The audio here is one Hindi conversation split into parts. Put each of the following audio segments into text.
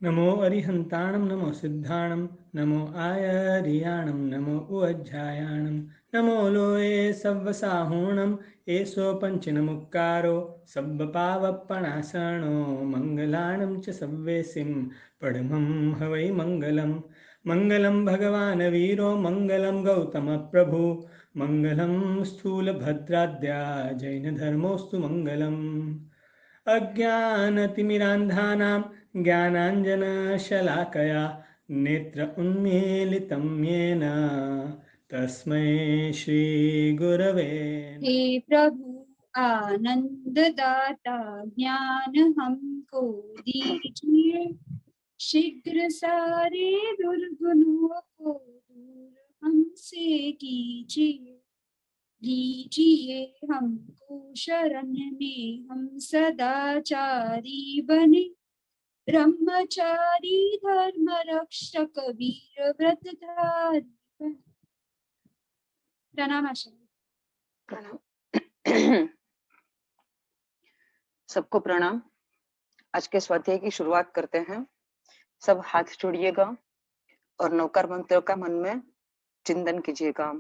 नमो अरिहन्ताणं नमो सिद्धाणं नमो आयर्याणं नमो उज्जायाणं नमो लोये सव्वसाहूणं एषो पञ्चनमुक्कारो सब्बपावप्पणासनो मङ्गलाणं च सव्वेसिं पडमं हवै मङ्गलं मङ्गलं भगवान् वीरो मङ्गलं गौतमप्रभु मङ्गलं स्थूलभद्राद्या जैनधर्मोऽस्तु मङ्गलम् अज्ञानतिमिरान्धानां ज्ञानाञ्जनशलाकया नेत्र उन्मीलितं येन तस्मै श्रीगुरवे हे नमः। प्रभु आनंद दाता ज्ञान हमको दीजिए, शीघ्र सारे दुर्गुणों को दूर हमसे कीजिए। लीजिए हमको शरण में, हम सदाचारी बने, ब्रह्मचारी धर्म रक्षक वीर व्रतधारी बने। प्रणाम आशा। प्रणाम। सबको प्रणाम। आज के स्वाध्याय की शुरुआत करते हैं। सब हाथ जोड़िएगा और नवकार मंत्र का मन में चिंतन कीजिएगा।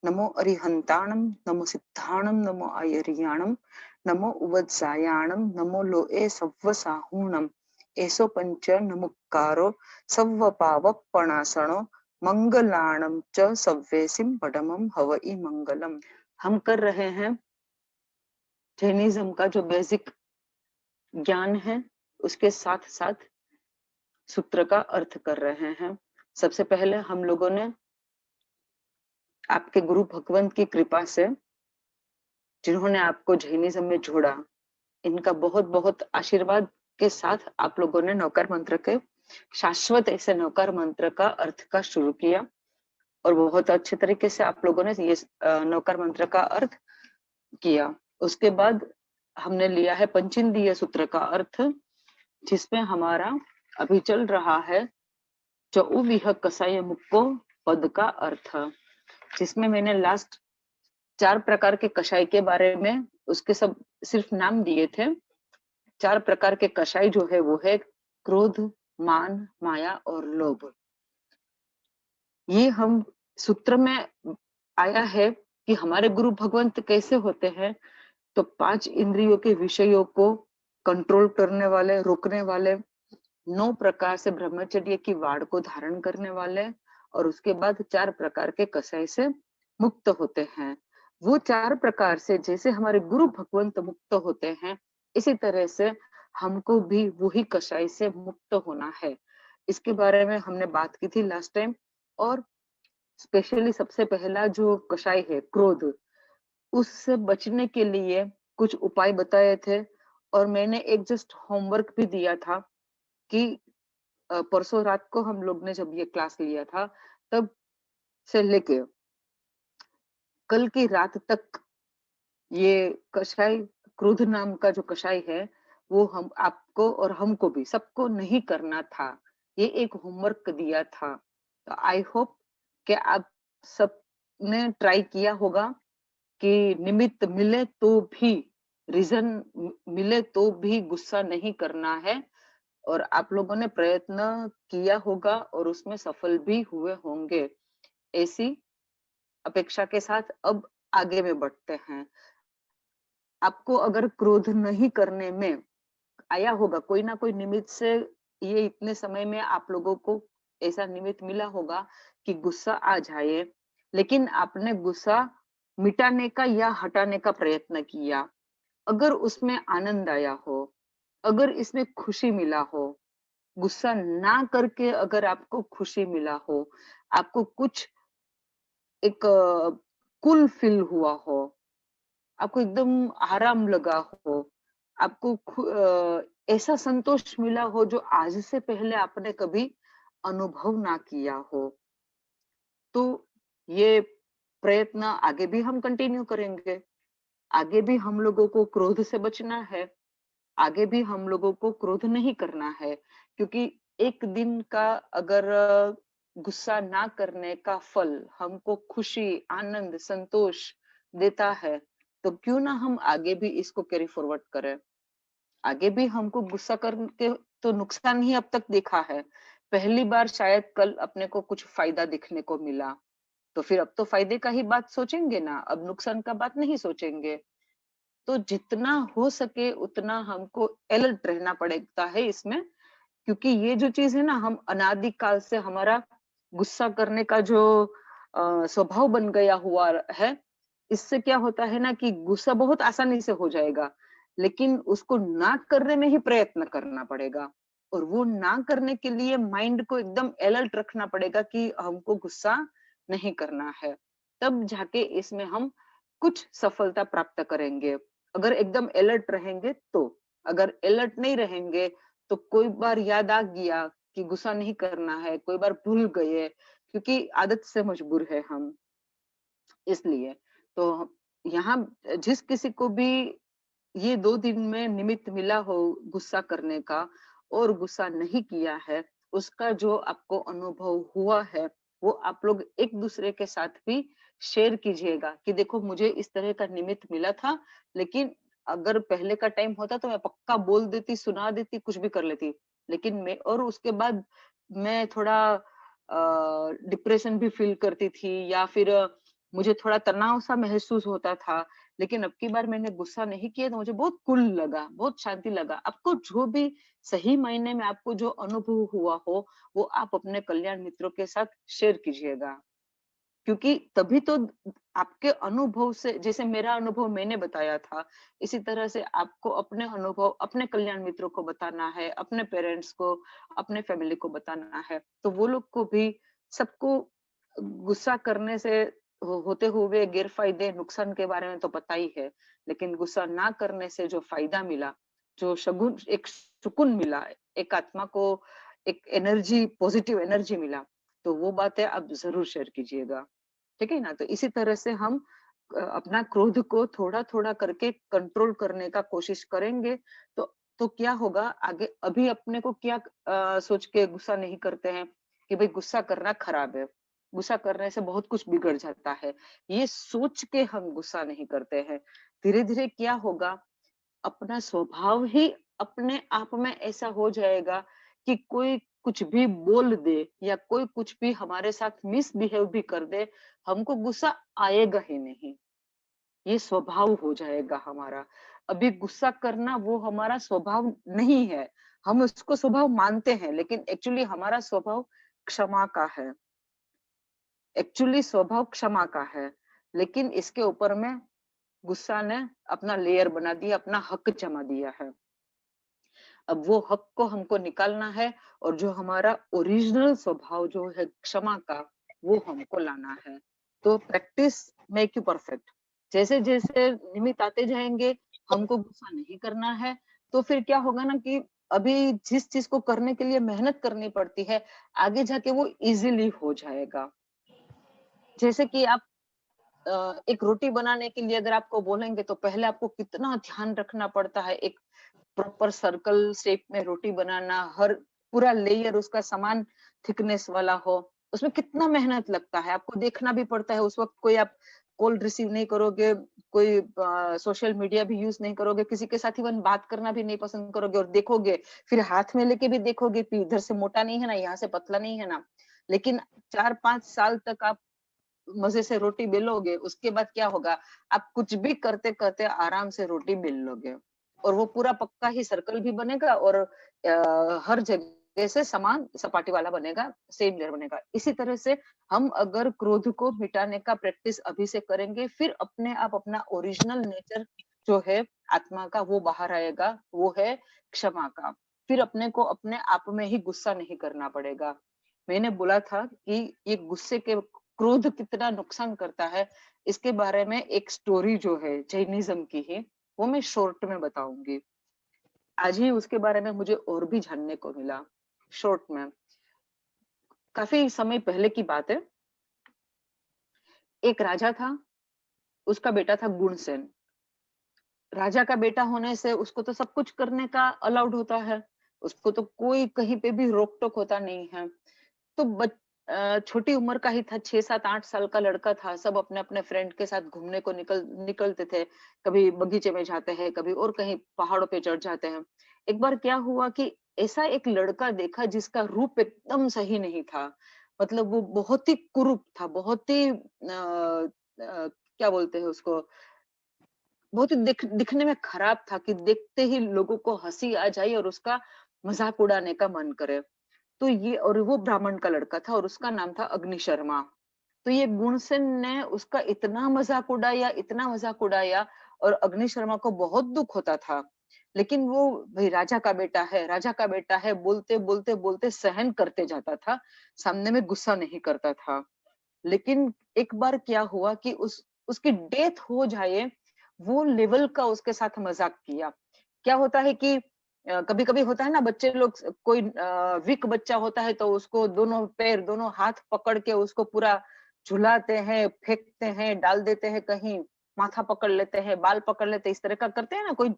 नमो अरिहंताणम, नमो सिद्धाणम, नमो आयर्याणम, नमो उवत्सायाणम, नमो लोए सव्वसाहूणम, एसो पंच नमुक्कारो सव्वपावप्पणासनो मंगलाणम च सव्वेसिम पडमम हवई मंगलम। हम कर रहे हैं जैनिज्म का जो बेसिक ज्ञान है, उसके साथ साथ सूत्र का अर्थ कर रहे हैं। सबसे पहले हम लोगों ने आपके गुरु भगवंत की कृपा से, जिन्होंने आपको जैनिज्म में जोड़ा, इनका बहुत बहुत आशीर्वाद के साथ आप लोगों ने नौकार मंत्र के शाश्वत ऐसे नौकार मंत्र का अर्थ का शुरू किया और बहुत अच्छे तरीके से आप लोगों ने ये नौकार मंत्र का अर्थ किया। उसके बाद हमने लिया है पंचेंद्रिय सूत्र का अर्थ, जिसमें हमारा अभी चल रहा है चौविह कसाय मुक्को पद का अर्थ, जिसमें मैंने लास्ट 4 प्रकार के कषाय के बारे में उसके सब सिर्फ नाम दिए थे। 4 प्रकार के कषाय जो है वो है क्रोध, मान, माया और लोभ। ये हम सूत्र में आया है कि हमारे गुरु भगवंत कैसे होते हैं, तो 5 इंद्रियों के विषयों को कंट्रोल करने वाले, रोकने वाले, 9 प्रकार से ब्रह्मचर्य की वाड़ को धारण करने वाले, और उसके बाद 4 प्रकार के कषाय से मुक्त होते हैं। वो 4 प्रकार से जैसे हमारे गुरु भगवंत मुक्त होते हैं, इसी तरह से हमको भी वही कषाय से मुक्त होना है। इसके बारे में हमने बात की थी लास्ट टाइम। और स्पेशली सबसे पहला जो कषाय है क्रोध, उससे बचने के लिए कुछ उपाय बताए थे, और मैंने एक जस्ट होमवर्क भी दिया था कि परसों रात को हम लोग ने जब ये क्लास लिया था, तब से लेके कल की रात तक ये कषाय, क्रोध नाम का जो कषाय है, वो हम आपको और हमको भी सबको नहीं करना था। ये एक होमवर्क दिया था। तो आई होप कि आप सब ने ट्राई किया होगा कि निमित्त मिले तो भी, रीजन मिले तो भी गुस्सा नहीं करना है, और आप लोगों ने प्रयत्न किया होगा और उसमें सफल भी हुए होंगे। ऐसी अपेक्षा के साथ अब आगे में बढ़ते हैं। आपको अगर क्रोध नहीं करने में आया होगा, कोई ना कोई निमित्त से ये इतने समय में आप लोगों को ऐसा निमित्त मिला होगा कि गुस्सा आ जाए, लेकिन आपने गुस्सा मिटाने का या हटाने का प्रयत्न किया। अगर उसमें आनंद आया हो, अगर इसमें खुशी मिला हो, गुस्सा ना करके अगर आपको खुशी मिला हो, आपको कुछ एक कूल फील हुआ हो, आपको एकदम आराम लगा हो, आपको ऐसा संतोष मिला हो जो आज से पहले आपने कभी अनुभव ना किया हो, तो ये प्रयत्न आगे भी हम कंटिन्यू करेंगे। आगे भी हम लोगों को क्रोध से बचना है, आगे भी हम लोगों को क्रोध नहीं करना है, क्योंकि एक दिन का अगर गुस्सा ना करने का फल हमको खुशी, आनंद, संतोष देता है, तो क्यों ना हम आगे भी इसको कैरी फॉरवर्ड करें। आगे भी हमको गुस्सा करके तो नुकसान ही अब तक देखा है। पहली बार शायद कल अपने को कुछ फायदा दिखने को मिला, तो फिर अब तो फायदे का ही बात सोचेंगे ना, अब नुकसान का बात नहीं सोचेंगे। तो जितना हो सके उतना हमको अलर्ट रहना पड़ता है इसमें, क्योंकि ये जो चीज है ना, हम अनादि काल से हमारा गुस्सा करने का जो स्वभाव बन गया हुआ है, इससे क्या होता है ना कि गुस्सा बहुत आसानी से हो जाएगा, लेकिन उसको ना करने में ही प्रयत्न करना पड़ेगा। और वो ना करने के लिए माइंड को एकदम अलर्ट रखना पड़ेगा कि हमको गुस्सा नहीं करना है, तब जाके इसमें हम कुछ सफलता प्राप्त करेंगे। अगर एकदम अलर्ट रहेंगे तो, अगर अलर्ट नहीं रहेंगे तो कोई बार याद आ गया कि गुस्सा नहीं करना है, कोई बार भूल गए, क्योंकि आदत से मजबूर है हम, इसलिए। तो यहाँ जिस किसी को भी ये 2 दिन में निमित्त मिला हो गुस्सा करने का और गुस्सा नहीं किया है, उसका जो आपको अनुभव हुआ है, वो आप लोग एक दूसरे के साथ भी शेयर कीजिएगा कि देखो मुझे इस तरह का निमित्त मिला था, लेकिन अगर पहले का टाइम होता तो मैं पक्का बोल देती, सुना देती, कुछ भी कर लेती। लेकिन मैं, और उसके बाद मैं थोड़ा डिप्रेशन भी फील करती थी, या फिर मुझे थोड़ा तनाव सा महसूस होता था, लेकिन अब की बार मैंने गुस्सा नहीं किया तो मुझे बहुत कूल लगा, बहुत शांति लगा। आपको जो भी सही मायने में आपको जो अनुभव हुआ हो, वो आप अपने कल्याण मित्रों के साथ शेयर कीजिएगा, क्योंकि तभी तो आपके अनुभव से, जैसे मेरा अनुभव मैंने बताया था, इसी तरह से आपको अपने अनुभव अपने कल्याण मित्रों को बताना है, अपने पेरेंट्स को, अपने फैमिली को बताना है, तो वो लोग को भी, सबको गुस्सा करने से होते हुए गैरफायदे नुकसान के बारे में तो पता ही है, लेकिन गुस्सा ना करने से जो फायदा मिला, जो शगुन एक सुकून मिला, एक आत्मा को एक एनर्जी, पॉजिटिव एनर्जी मिला, तो वो बातें आप जरूर शेयर कीजिएगा, ठीक है ना। तो इसी तरह से हम अपना क्रोध को थोड़ा थोड़ा करके कंट्रोल करने का कोशिश करेंगे, तो क्या होगा आगे। अभी अपने को क्या सोच के गुस्सा नहीं करते हैं कि भाई गुस्सा करना खराब है, गुस्सा करने से बहुत कुछ बिगड़ जाता है, ये सोच के हम गुस्सा नहीं करते हैं। धीरे धीरे क्या होगा, अपना स्वभाव ही अपने आप में ऐसा हो जाएगा कि कोई कुछ भी बोल दे या कोई कुछ भी हमारे साथ मिसबिहेव भी कर दे, हमको गुस्सा आएगा ही नहीं, ये स्वभाव हो जाएगा हमारा। अभी गुस्सा करना वो हमारा स्वभाव नहीं है, हम उसको स्वभाव मानते हैं, लेकिन एक्चुअली हमारा स्वभाव क्षमा का है, एक्चुअली स्वभाव क्षमा का है। लेकिन इसके ऊपर में गुस्सा ने अपना लेयर बना दिया, अपना हक जमा दिया है। अब वो हक को हमको निकालना है, और जो हमारा ओरिजिनल स्वभाव जो है क्षमा का, वो हमको लाना है। तो प्रैक्टिस मेक यू परफेक्ट। जैसे जैसे निमित्त आते जाएंगे, हमको गुस्सा नहीं करना है, तो फिर क्या होगा ना कि अभी जिस चीज को करने के लिए मेहनत करनी पड़ती है, आगे जाके वो इजीली हो जाएगा। जैसे कि आप एक रोटी बनाने के लिए अगर आपको बोलेंगे, तो पहले आपको कितना ध्यान रखना पड़ता है, एक प्रॉपर सर्कल शेप में रोटी बनाना, हर पूरा लेयर उसका समान थिकनेस वाला हो, उसमें कितना मेहनत लगता है, आपको देखना भी पड़ता है। उस वक्त कोई आप कॉल रिसीव नहीं करोगे, कोई सोशल मीडिया भी यूज नहीं करोगे, किसी के साथ इवन बात करना भी नहीं पसंद करोगे, और देखोगे फिर हाथ में लेके भी देखोगे कि इधर से मोटा नहीं है ना, यहाँ से पतला नहीं है ना। लेकिन 4-5 साल तक आप मजे से रोटी बेलोगे, उसके बाद क्या होगा, आप कुछ भी करते करते आराम से रोटी बेल लोगे, और वो पूरा पक्का ही सर्कल भी बनेगा, और हर जगह से समान सपाटी वाला बनेगा, सेम लेयर बनेगा। इसी तरह से हम अगर क्रोध को मिटाने का प्रैक्टिस अभी से करेंगे, फिर अपने आप अपना ओरिजिनल नेचर जो है आत्मा का, वो बाहर आएगा, वो है क्षमा का। फिर अपने को अपने आप में ही गुस्सा नहीं करना पड़ेगा। मैंने बोला था कि ये गुस्से के, क्रोध कितना नुकसान करता है, इसके बारे में एक स्टोरी जो है जैनिज्म की ही, वो मैं शॉर्ट में बताऊंगी। आज ही उसके बारे में मुझे और भी जानने को मिला शॉर्ट में। काफी समय पहले की बात है, एक राजा था, उसका बेटा था गुणसेन। राजा का बेटा होने से उसको तो सब कुछ करने का अलाउड होता है, उसको तो कोई कहीं पे भी रोक टोक होता नहीं है। तो छोटी उम्र का ही था, 6-7-8 साल का लड़का था। सब अपने अपने फ्रेंड के साथ घूमने को निकलते थे, कभी बगीचे में जाते हैं, कभी और कहीं पहाड़ों पे चढ़ जाते हैं। एक बार क्या हुआ कि ऐसा एक लड़का देखा जिसका रूप एकदम सही नहीं था, मतलब वो बहुत ही कुरूप था, बहुत ही क्या बोलते हैं उसको, बहुत ही दिखने में खराब था कि देखते ही लोगों को हंसी आ जाए और उसका मजाक उड़ाने का मन करे। तो ये, और वो ब्राह्मण का लड़का था और उसका नाम था अग्नि शर्मा। तो ये गुणसेन ने उसका इतना मजाक उड़ाया, इतना मजाक उड़ाया, और अग्नि शर्मा को बहुत दुख होता था। लेकिन वो, भाई राजा का बेटा है, राजा का बेटा है, बोलते बोलते बोलते सहन करते जाता था, सामने में गुस्सा नहीं करता था। लेकिन एक बार क्या हुआ कि उसकी डेथ हो जाए, वो लेवल का उसके साथ मजाक किया। क्या होता है कि कभी कभी होता है ना, बच्चे लोग, कोई वीक बच्चा होता है तो उसको दोनों पैर दोनों हाथ पकड़ के उसको पूरा झुलाते हैं, फेंकते हैं, डाल देते हैं कहीं, माथा पकड़ लेते हैं, बाल पकड़ लेते हैं, इस तरह का करते हैं ना। कोई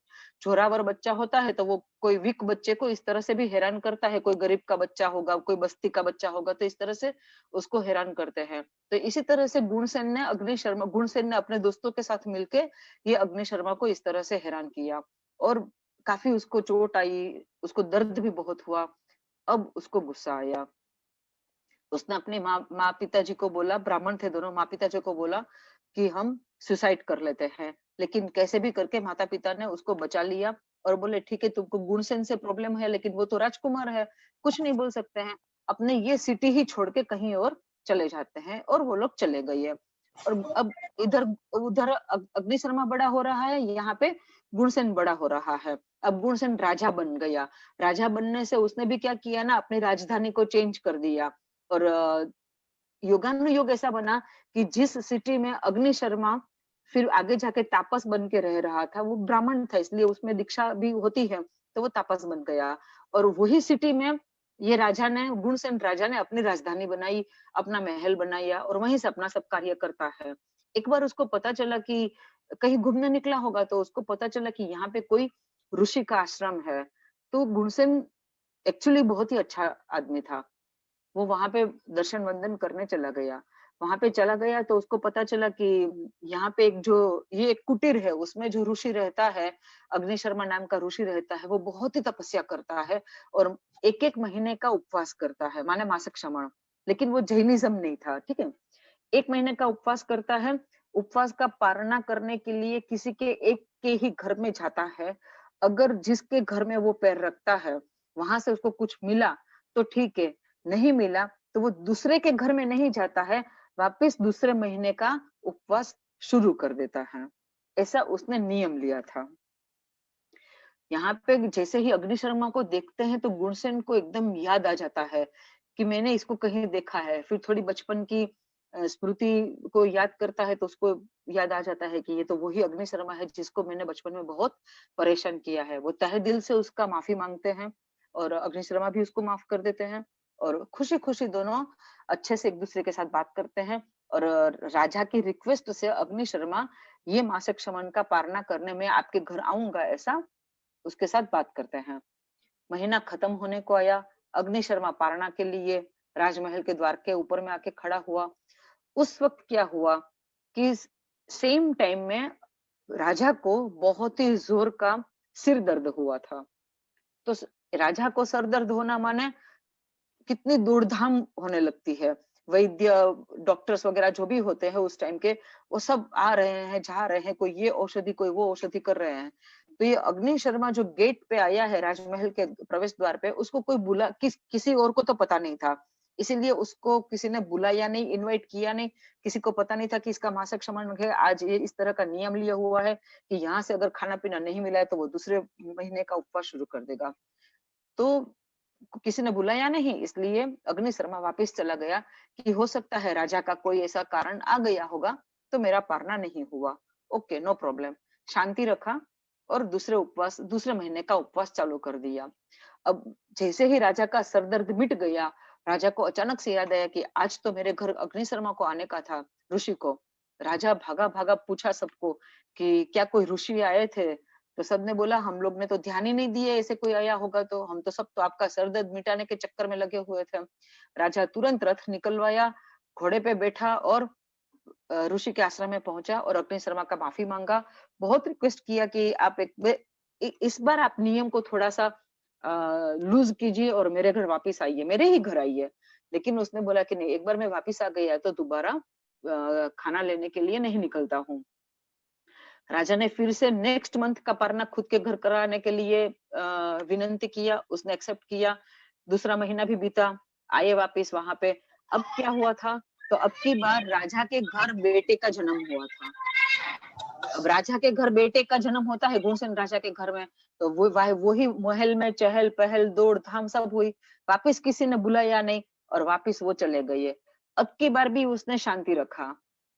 जोरावर बच्चा होता है तो वो कोई वीक बच्चे को इस तरह से भी हैरान करता है, कोई गरीब का बच्चा होगा, कोई बस्ती का बच्चा होगा, तो इस तरह से उसको हैरान करते हैं। तो इसी तरह से गुणसेन ने अपने दोस्तों के साथ मिलके ये अग्नि शर्मा को इस तरह से हैरान किया, और काफी उसको चोट आई, उसको दर्द भी बहुत हुआ। अब उसको गुस्सा आया, उसने अपने माँ पिताजी को बोला, ब्राह्मण थे दोनों, माँ पिताजी को बोला कि हम सुसाइड कर लेते हैं। लेकिन कैसे भी करके माता पिता ने उसको बचा लिया और बोले ठीक है, तुमको गुणसेन से प्रॉब्लम है, लेकिन वो तो राजकुमार है, कुछ नहीं बोल सकते हैं, अपने ये सिटी ही छोड़ के कहीं और चले जाते हैं। और वो लोग चले गए। और अब इधर उधर अग्नि शर्मा बड़ा हो रहा है, यहाँ पे गुणसेन बड़ा हो रहा है। अब गुणसेन राजा बन गया। राजा बनने से उसने भी क्या किया ना, अपनी राजधानी को चेंज कर दिया। और योगानुयोग ऐसा बना कि जिस सिटी में अग्नि शर्मा फिर आगे जाके तापस बन के रह रहा था, वो ब्राह्मण था, इसलिए उसमें दीक्षा भी होती है, तो वो तापस बन गया। और वही सिटी में ये राजा ने, गुणसेन राजा ने अपनी राजधानी बनाई, अपना महल बनाया, और वहीं से अपना सब कार्य करता है। एक बार उसको पता चला कि कहीं घूमने निकला होगा, तो उसको पता चला कि यहाँ पे कोई ऋषि का आश्रम है। तो गुणसेन एक्चुअली बहुत ही अच्छा आदमी था, वो वहां पे दर्शन वंदन करने चला गया। वहां पे चला गया तो उसको पता चला कि यहाँ पे एक जो, ये एक कुटीर है, उसमें जो ऋषि रहता है, अग्नि शर्मा नाम का ऋषि रहता है, वो बहुत ही तपस्या करता है और एक एक महीने का उपवास करता है, माने मासिक श्रमण। लेकिन वो जैनिज्म नहीं था, ठीक है। 1 महीने का उपवास करता है। उपवास का पारणा करने के लिए किसी के एक के ही घर में जाता है। अगर जिसके घर में वो पैर रखता है, वहां से उसको कुछ मिला तो ठीक है, नहीं मिला तो वो दूसरे के घर में नहीं जाता है, वापस दूसरे महीने का उपवास शुरू कर देता है। ऐसा उसने नियम लिया था। यहाँ पे जैसे ही अग्नि शर्मा को देखते हैं तो गुणसेन को एकदम याद आ जाता है कि मैंने इसको कहीं देखा है। फिर थोड़ी बचपन की स्मृति को याद करता है तो उसको याद आ जाता है कि ये तो वही अग्नि शर्मा है जिसको मैंने बचपन में बहुत परेशान किया है। वो तहे दिल से उसका माफी मांगते हैं और अग्नि शर्मा भी उसको माफ कर देते हैं, और खुशी खुशी दोनों अच्छे से एक दूसरे के साथ बात करते हैं। और राजा की रिक्वेस्ट से अग्नि शर्मा ये मासिक शमन का पारणा करने में आपके घर आऊंगा, ऐसा उसके साथ बात करते हैं। महीना खत्म होने को आया। अग्नि शर्मा पारणा के लिए राजमहल के द्वार के ऊपर में आके खड़ा हुआ। उस वक्त क्या हुआ कि सेम टाइम में राजा को बहुत ही जोर का सिर दर्द हुआ था। तो राजा को सर दर्द होना माने कितनी दौड़धाम होने लगती है। वैद्य, डॉक्टर्स वगैरह जो भी होते हैं उस टाइम के, वो सब आ रहे हैं, जा रहे हैं, कोई ये औषधि कोई वो औषधि कर रहे हैं। तो ये अग्नि शर्मा जो गेट पे आया है राजमहल के प्रवेश द्वार पे, उसको कोई किसी और को तो पता नहीं था, इसीलिए उसको किसी ने बुलाया नहीं, इनवाइट किया नहीं। किसी को पता नहीं था कि इसका मासिक शमन है, आज ये इस तरह का नियम लिया हुआ है कि यहाँ से अगर खाना पीना नहीं मिला है तो वो दूसरे महीने का उपवास शुरू कर देगा। तो किसी ने बुलाया नहीं, इसलिए अग्नि शर्मा वापस चला गया कि हो सकता है राजा का कोई ऐसा कारण आ गया होगा तो मेरा पारना नहीं हुआ। ओके, नो प्रॉब्लम, शांति रखा और दूसरे महीने का उपवास चालू कर दिया। अब जैसे ही राजा का सरदर्द मिट गया, राजा को अचानक से याद आया कि आज तो मेरे घर अग्नि शर्मा को आने का था, ऋषि को। राजा भागा भागा पूछा सबको कि क्या कोई ऋषि आए थे। तो सबने बोला हम लोग ने तो ध्यान ही नहीं दिए ऐसे कोई आया होगा, तो हम तो सब तो आपका सर दर्द मिटाने के चक्कर में लगे हुए थे। राजा तुरंत रथ निकलवाया, घोड़े पे बैठा और ऋषि के आश्रम में पहुंचा और अग्नि शर्मा का माफी मांगा। बहुत रिक्वेस्ट किया कि आप इस बार आप नियम को थोड़ा सा लूज कीजिए और मेरे घर वापस आइए, मेरे ही घर आइए। लेकिन उसने बोला कि नहीं, एक बार मैं वापस आ गया तो दोबारा खाना लेने के लिए नहीं निकलता हूँ। राजा ने फिर से नेक्स्ट मंथ का परना खुद के घर कराने के लिए विनंती किया, उसने एक्सेप्ट किया। दूसरा महीना भी बीता, आए वापिस वहां पे। अब क्या हुआ था, तो अब की बार राजा के घर बेटे का जन्म हुआ था। अब राजा के घर बेटे का जन्म होता है, घुड़सेन राजा के घर में, तो वही महल में चहल पहल दौड़ धाम सब हुई। वापिस किसी ने बुलाया नहीं और वापिस वो चले गए। अब की बार भी उसने शांति रखा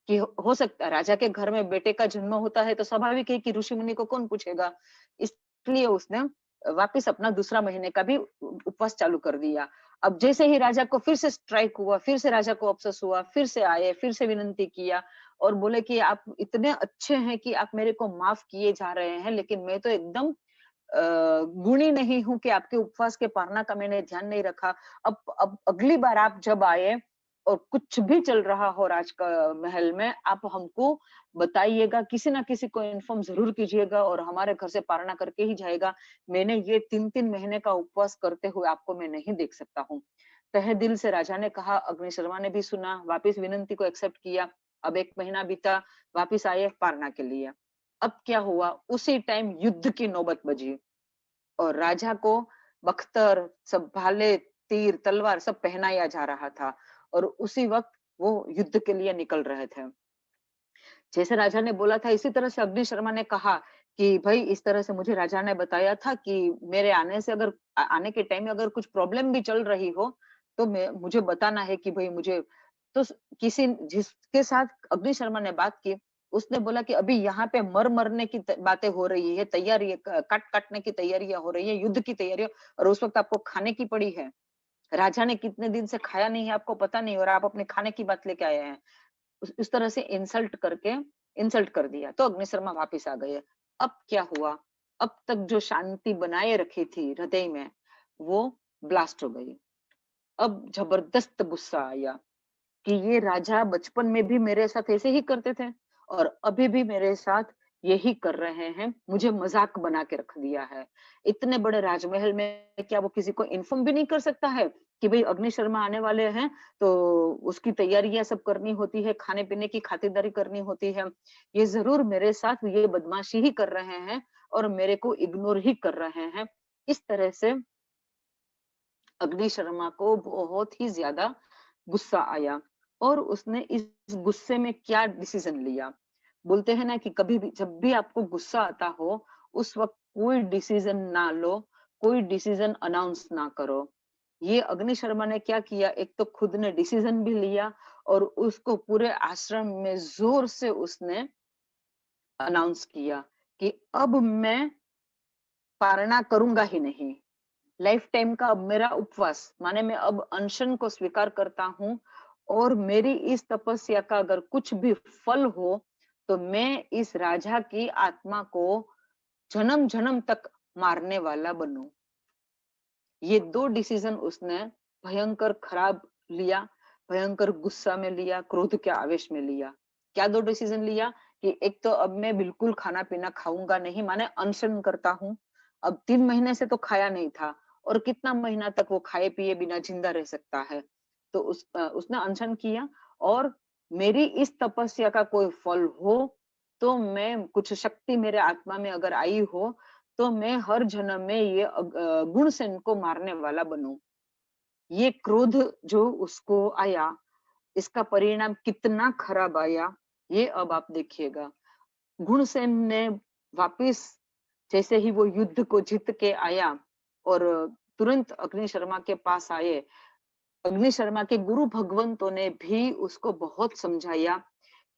कि हो सकता है राजा के घर में बेटे का जन्म होता है तो स्वाभाविक है कि ऋषि मुनि को कौन पूछेगा। इसलिए उसने वापिस अपना दूसरा महीने का भी उपवास चालू कर दिया। अब जैसे ही राजा को फिर से स्ट्राइक हुआ, फिर से राजा को अफसोस हुआ, फिर से आए, फिर से विनंती किया और बोले कि आप इतने अच्छे हैं कि आप मेरे को माफ किए जा रहे हैं, लेकिन मैं तो एकदम गुणी नहीं हूं कि आपके उपवास के पारना का मैंने ध्यान नहीं रखा। अब अगली बार आप जब आए और कुछ भी चल रहा हो राज का महल में, आप हमको बताइएगा, किसी ना किसी को इन्फॉर्म जरूर कीजिएगा और हमारे घर से पारना करके ही जाएगा। मैंने ये 3-3 महीने का उपवास करते हुए आपको मैं नहीं देख सकता हूँ। तहे दिल से राजा ने कहा, अग्निशर्मा ने भी सुना, वापिस विनंती को एक्सेप्ट किया। अब 1 महीना बीता, वापिस आए पारना के लिए। अब क्या हुआ, उसी टाइम युद्ध की नौबत बजी और राजा को बख्तर, सब भाले, तीर, तलवार सब पहनाया जा रहा था और उसी वक्त वो युद्ध के लिए निकल रहे थे। जैसे राजा ने बोला था, इसी तरह से अग्निशर्मा ने कहा कि भाई इस तरह से मुझे राजा ने बताया था कि मेरे आने से अगर आने के टाइम में अगर कुछ प्रॉब्लम भी चल रही हो तो मैं मुझे बताना है कि भाई मुझे तो किसी जिसके साथ अग्निशर्मा ने बात की, उसने बोला कि अभी यहाँ पे मरने की बातें हो रही है, तैयारी काटने की तैयारियां हो रही है, युद्ध की तैयारियां, और उस वक्त आपको खाने की पड़ी है। राजा ने कितने दिन से खाया नहीं है आपको पता नहीं, और आप अपने खाने की बात लेके आए हैं। उस तरह से इंसल्ट कर दिया तो अग्निशर्मा वापिस आ गए। अब क्या हुआ, अब तक जो शांति बनाए रखी थी हृदय में वो ब्लास्ट हो गई। अब जबरदस्त गुस्सा आया कि ये राजा बचपन में भी मेरे साथ ऐसे ही करते थे और अभी भी मेरे साथ यही कर रहे हैं, मुझे मजाक बना के रख दिया है। इतने बड़े राजमहल में क्या वो किसी को इन्फॉर्म भी नहीं कर सकता है कि भाई अग्निशर्मा आने वाले हैं, तो उसकी तैयारियां सब करनी होती है, खाने पीने की खातिरदारी करनी होती है। ये जरूर मेरे साथ ये बदमाशी ही कर रहे हैं और मेरे को इग्नोर ही कर रहे हैं। इस तरह से अग्निशर्मा को बहुत ही ज्यादा गुस्सा आया और उसने इस गुस्से में क्या डिसीजन लिया। बोलते हैं ना कि कभी भी जब भी आपको गुस्सा आता हो, उस वक्त कोई डिसीजन ना लो, कोई डिसीजन अनाउंस ना करो। ये अग्निशर्मा ने क्या किया, एक तो खुद ने डिसीजन भी लिया और उसको पूरे आश्रम में जोर से उसने अनाउंस किया कि अब मैं पारणा करूंगा ही नहीं। लाइफ टाइम का अब मेरा उपवास माने मैं अब अनशन को स्वीकार करता हूँ और मेरी इस तपस्या का अगर कुछ भी फल हो तो मैं इस राजा की आत्मा को जन्म जन्म तक मारने वाला बनूं। ये 2 डिसीजन उसने भयंकर खराब लिया, भयंकर गुस्सा में लिया, क्रोध के आवेश में लिया। क्या 2 डिसीजन लिया कि एक तो अब मैं बिल्कुल खाना पीना खाऊंगा नहीं, माने अनशन करता हूँ। अब 3 महीने से तो खाया नहीं था और कितना महीना तक वो खाए पिए बिना जिंदा रह सकता है। तो उसने अनशन किया और मेरी इस तपस्या का कोई फल हो तो मैं कुछ शक्ति मेरे आत्मा में अगर आई हो तो मैं हर जन्म में ये गुणसेन को मारने वाला बनूं। ये क्रोध जो उसको आया, इसका परिणाम कितना खराब आया, ये अब आप देखिएगा। गुणसेन ने वापिस जैसे ही वो युद्ध को जीत के आया और तुरंत अग्निशर्मा के पास आए, अग्निशर्मा के गुरु भगवंतों ने भी उसको बहुत समझाया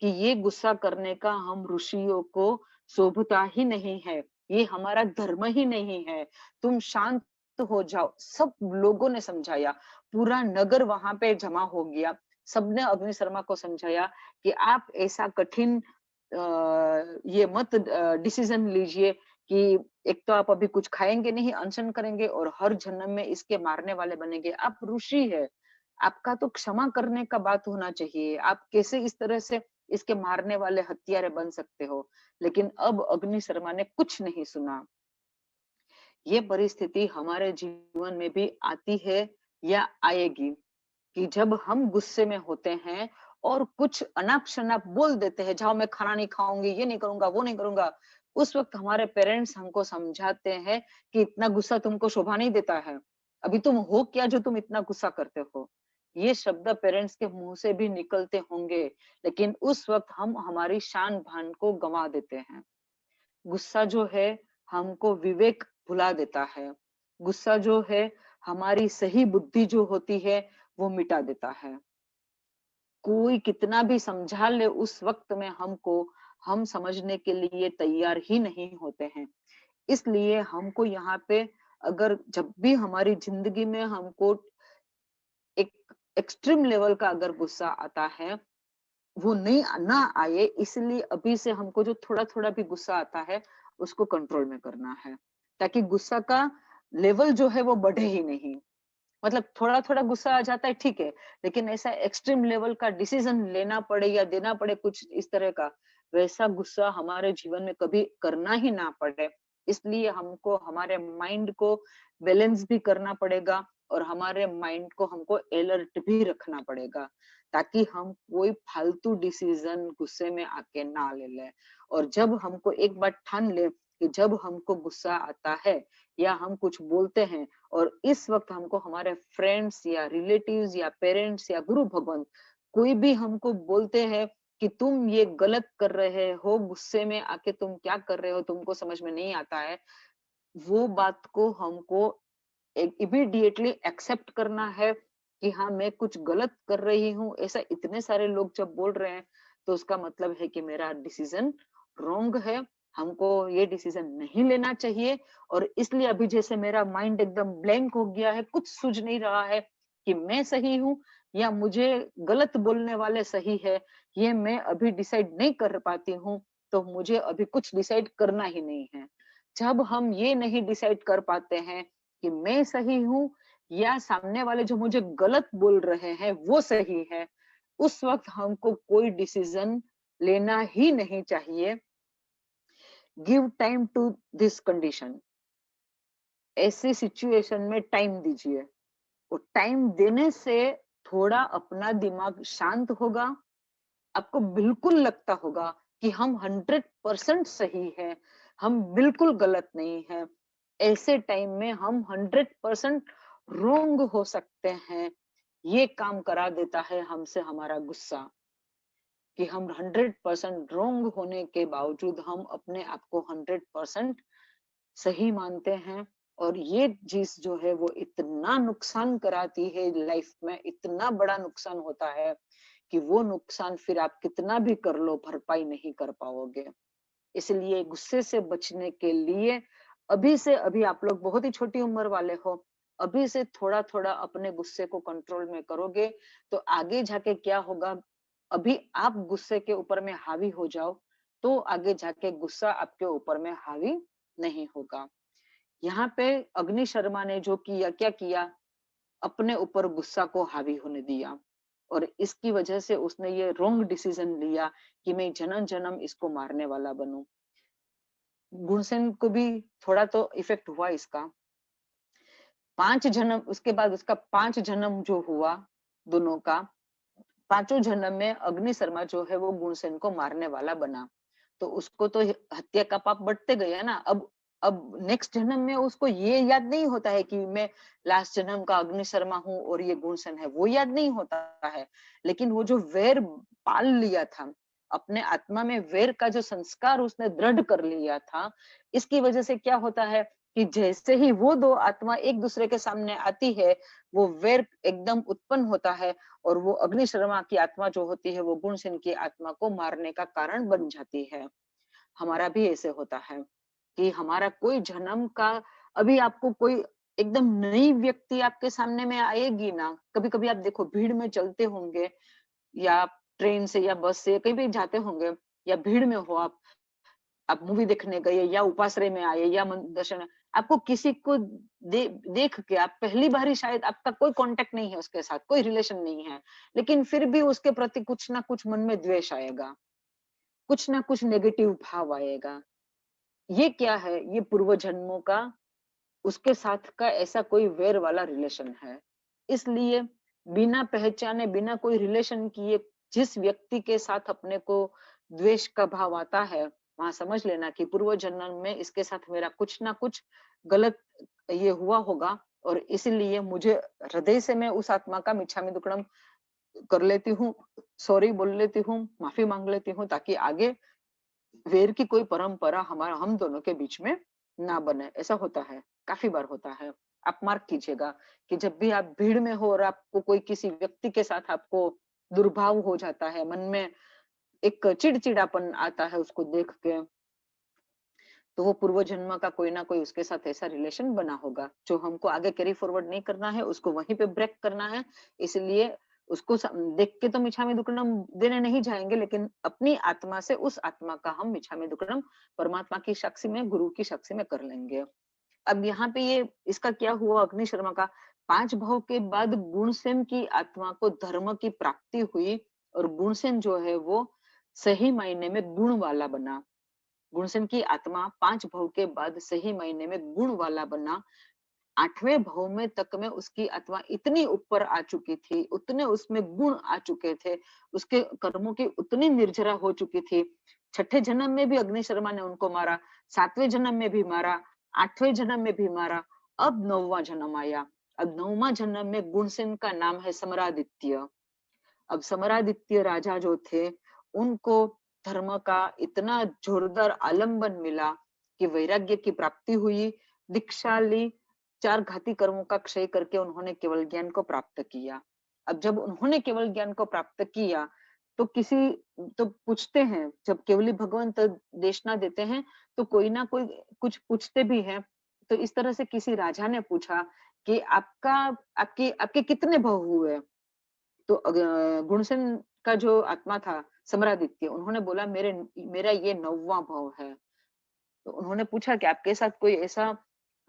कि ये गुस्सा करने का हम ऋषियों को शोभता ही नहीं है, ये हमारा धर्म ही नहीं है, तुम शांत हो जाओ। सब लोगों ने समझाया, पूरा नगर वहां पे जमा हो गया। सबने अग्निशर्मा को समझाया कि आप ऐसा कठिन ये मत डिसीजन लीजिए कि एक तो आप अभी कुछ खाएंगे नहीं, अनशन करेंगे और हर जन्म में इसके मारने वाले बनेंगे। आप ऋषि है, आपका तो क्षमा करने का बात होना चाहिए। आप कैसे इस तरह से इसके मारने वाले हत्यारे बन सकते हो। लेकिन अब अग्नि शर्मा ने कुछ नहीं सुना। ये परिस्थिति हमारे जीवन में भी आती है या आएगी कि जब हम गुस्से में होते हैं और कुछ अनाप शनाप बोल देते हैं, जाओ मैं खाना नहीं खाऊंगी, ये नहीं करूंगा, वो नहीं करूंगा। उस वक्त हमारे पेरेंट्स हमको समझाते हैं कि इतना गुस्सा तुमको शोभा नहीं देता है, अभी तुम हो क्या जो तुम इतना गुस्सा करते हो। ये शब्द पेरेंट्स के मुंह से भी निकलते होंगे, लेकिन उस वक्त हम हमारी शान भान को गंवा देते हैं। गुस्सा जो है हमको विवेक भुला देता है। गुस्सा जो है हमारी सही बुद्धि जो होती है वो मिटा देता है। कोई कितना भी समझा ले उस वक्त में हमको, हम समझने के लिए तैयार ही नहीं होते हैं। इसलिए हमको यहाँ पे, अगर जब भी हमारी जिंदगी में हमको एक एक्सट्रीम लेवल का अगर गुस्सा आता है, वो नहीं ना आए, इसलिए अभी से हमको जो थोड़ा थोड़ा भी गुस्सा आता है उसको कंट्रोल में करना है, ताकि गुस्सा का लेवल जो है वो बढ़े ही नहीं। मतलब थोड़ा थोड़ा गुस्सा आ जाता है ठीक है, लेकिन ऐसा एक्सट्रीम लेवल का डिसीजन लेना पड़े या देना पड़े कुछ इस तरह का, वैसा गुस्सा हमारे जीवन में कभी करना ही ना पड़े। इसलिए हमको हमारे माइंड को बैलेंस भी करना पड़ेगा और हमारे माइंड को हमको अलर्ट भी रखना पड़ेगा, ताकि हम कोई फालतू डिसीजन गुस्से में आके ना ले ले। और जब हमको एक बात ठान ले कि जब हमको गुस्सा आता है या हम कुछ बोलते हैं और इस वक्त हमको हमारे फ्रेंड्स या रिलेटिव्स या पेरेंट्स या गुरु भगवान कोई भी हमको बोलते हैं कि तुम ये गलत कर रहे हो, गुस्से में आके तुम क्या कर रहे हो, तुमको समझ में नहीं आता है, वो बात को हमको इमीडिएटली एक्सेप्ट करना है कि हाँ मैं कुछ गलत कर रही हूँ। ऐसा इतने सारे लोग जब बोल रहे हैं तो उसका मतलब है कि मेरा डिसीजन रॉन्ग है, हमको ये डिसीजन नहीं लेना चाहिए। और इसलिए अभी जैसे मेरा माइंड एकदम ब्लैंक हो गया है, कुछ सूझ नहीं रहा है कि मैं सही हूँ या मुझे गलत बोलने वाले सही है, ये मैं अभी डिसाइड नहीं कर पाती हूँ। तो मुझे अभी कुछ डिसाइड करना ही नहीं है। जब हम ये नहीं डिसाइड कर पाते हैं कि मैं सही हूँ या सामने वाले जो मुझे गलत बोल रहे हैं वो सही है, उस वक्त हमको कोई डिसीजन लेना ही नहीं चाहिए। Give time to this condition, ऐसे सिचुएशन में टाइम दीजिए। और टाइम देने से थोड़ा अपना दिमाग शांत होगा, आपको बिल्कुल लगता होगा कि हम 100% सही है, हम बिल्कुल गलत नहीं है। ऐसे टाइम में हम 100% रोंग हो सकते हैं। ये काम करा देता है हमसे हमारा गुस्सा, कि हम 100% रोंग होने के बावजूद हम अपने आप को 100% सही मानते हैं। और ये चीज जो है वो इतना नुकसान कराती है लाइफ में, इतना बड़ा नुकसान होता है कि वो नुकसान फिर आप कितना भी कर लो भरपाई नहीं कर पाओगे। इसलिए गुस्से से बचने के लिए अभी से, अभी आप लोग बहुत ही छोटी उम्र वाले हो, अभी से थोड़ा थोड़ा अपने गुस्से को कंट्रोल में करोगे तो आगे जाके क्या होगा, अभी आप गुस्से के ऊपर में हावी हो जाओ तो आगे जाके गुस्सा आपके ऊपर में हावी नहीं होगा। यहाँ पे अग्नि शर्मा ने जो किया, क्या किया, अपने ऊपर गुस्सा को हावी होने दिया और इसकी वजह से उसने ये रॉन्ग डिसीजन लिया कि मैं जन्म जन्म इसको मारने वाला बनूं। गुणसेन को भी थोड़ा तो इफेक्ट हुआ इसका। 5 जन्म उसके बाद, उसका 5 जन्म जो हुआ दोनों का, पांचों जन्म में अग्नि शर्मा जो है वो गुणसेन को मारने वाला बना। तो उसको तो हत्या का पाप बढ़ते गया ना। अब नेक्स्ट जन्म में उसको ये याद नहीं होता है कि मैं लास्ट जन्म का अग्नि शर्मा हूँ और ये गुणसेन है, वो याद नहीं होता है। लेकिन वो जो वैर पाल लिया था, अपने आत्मा में वैर का जो संस्कार उसने दृढ़ कर लिया था, इसकी वजह से क्या होता है कि जैसे ही वो दो आत्मा एक दूसरे के सामने आती है, वो वैर एकदम उत्पन्न होता है और वो अग्नि शर्मा की आत्मा जो होती है वो गुणसेन की आत्मा को मारने का कारण बन जाती है। हमारा भी ऐसे होता है कि हमारा कोई जन्म का, अभी आपको कोई एकदम नई व्यक्ति आपके सामने में आएगी ना, कभी कभी आप देखो भीड़ में चलते होंगे या ट्रेन से या बस से कहीं भी जाते होंगे, या भीड़ में हो आप मूवी देखने गए या उपाश्रय में आए या दर्शन, आपको किसी को देख के, आप पहली बार ही शायद, आपका कोई कांटेक्ट नहीं है उसके साथ, कोई रिलेशन नहीं है, लेकिन फिर भी उसके प्रति कुछ ना कुछ मन में द्वेष आएगा, कुछ ना कुछ नेगेटिव भाव आएगा। ये क्या है, ये पूर्व जन्मों का उसके साथ का ऐसा कोई वैर वाला रिलेशन है। इसलिए बिना पहचाने, बिना कोई रिलेशन किए जिस व्यक्ति के साथ अपने को द्वेष का भाव आता है, वहां समझ लेना कि पूर्व जन्म में इसके साथ मेरा कुछ ना कुछ गलत ये हुआ होगा, और इसीलिए मुझे हृदय से मैं उस आत्मा का मिच्छामि दुक्कडम कर लेती हूँ, सॉरी बोल लेती हूँ, माफी मांग लेती हूँ, ताकि आगे वैर की कोई परंपरा हम दोनों के बीच में ना बने। ऐसा होता है, काफी बार होता है। आप मार्क कीजिएगा कि जब भी आप भीड़ में हो और आपको कोई किसी व्यक्ति के साथ आपको दुर्भाव हो जाता है, मन में एक चिड़चिड़ापन आता है उसको देख के, तो वो पूर्व जन्म का कोई ना कोई उसके साथ ऐसा रिलेशन बना होगा जो हमको आगे कैरी फॉरवर्ड नहीं करना है, उसको वहीं पे ब्रेक करना है। इसलिए उसको देख के तो मिच्छामि दुक्कडम देने नहीं जाएंगे, लेकिन अपनी आत्मा से उस आत्मा का हम मिच्छामि दुक्कडम परमात्मा की साक्षी में, गुरु की साक्षी में कर लेंगे। अब यहाँ पे ये इसका क्या हुआ, अग्नि शर्मा का 5 भाव के बाद गुणसेन की आत्मा को धर्म की प्राप्ति हुई, और गुणसेन जो है वो सही मायने में गुण वाला बना। गुणसेन की आत्मा 5 भाव के बाद सही मायने में गुण वाला बना। 8वें भाव में तक में उसकी आत्मा इतनी ऊपर आ चुकी थी, उतने उसमें गुण आ चुके थे, उसके कर्मों की उतनी निर्जरा हो चुकी थी। 6ठे जन्म में भी अग्नि शर्मा ने उनको मारा, 7वें जन्म में भी मारा, 8वें जन्म में भी मारा, अब 9वां जन्म आया। अब 9वां जन्म में गुणसेन का नाम है समरादित्य। अब समरादित्य राजा जो थे, उनको धर्म का इतना जोरदार आलंबन मिला कि वैराग्य की प्राप्ति हुई, दीक्षा ली, 4 घाती कर्मों का क्षय करके उन्होंने केवल ज्ञान को प्राप्त किया। अब जब उन्होंने केवल ज्ञान को प्राप्त किया, तो तो पूछते हैं, जब केवली भगवंत देशना देते हैं, तो कोई ना कोई कुछ पूछते भी हैं। तो इस तरह से किसी राजा ने पूछा कि आपका आपके आपके कितने बहू हुए? तो गुणसेन का जो आत्मा था समरादित्य, उन्होंने बोला मेरा ये 9वां भाव है। तो उन्होंने पूछा कि आपके साथ कोई ऐसा